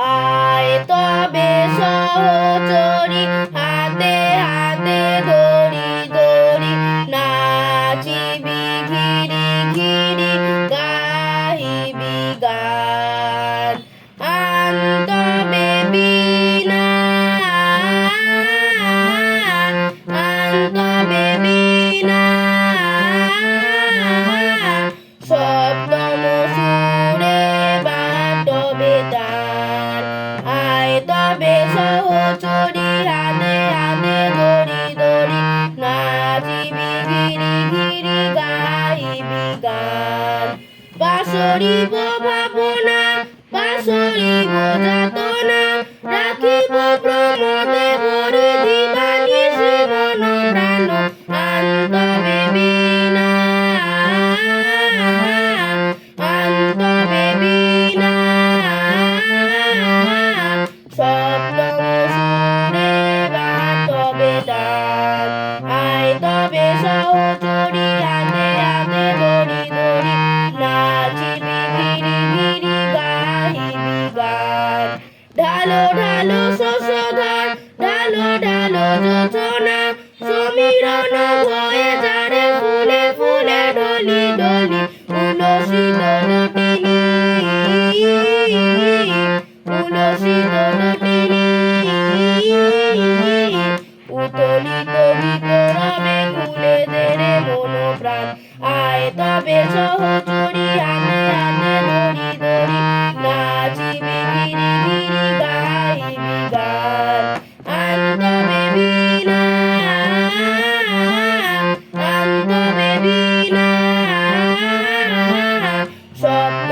আয় তবে সহচরী হাতে হাতে ধরি ধরি নাচিবি ঘিরি ঘিরি গাহিবি গান আন্তবে বীণা আন্তবে বীণা সপ্তম সুরে বাটবে তার আয় তবে সহচরী হাতে হাতে ধরি ধরি নাচিবি ঘিরি ঘিরি গাহিবি গান বাঁশরিব ভাবনা বাঁশরিব যাতনা রাখিব প্রমোদে ভরে দিবানিশি মন প্রাণ আন্তবে বীণা আন্তবে বীণা সপ্তম সুরে বাটবে তার আয় তবে সহচরী হাতে হাতে ধরি ধরি নাচিবি ঘিরি ঘিরি গাহিবি গান ঢালো ঢালো শশধর ঢালো ঢালো যোজনা সমীরণ ভয়ে যারে ফুলে ফুলে ডলি ডলি উলসিত নটিনী উলসিত নটিনী উতলিত বিকরবে খুলে দেরে মন প্রাণ আয় তবে সহচরী হাতে হাতে ধরি ধরি নাচিবি ঘিরি ঘিরি গাহিবি গান আন্তবে বীণা আন্তবে বীণা শব্দ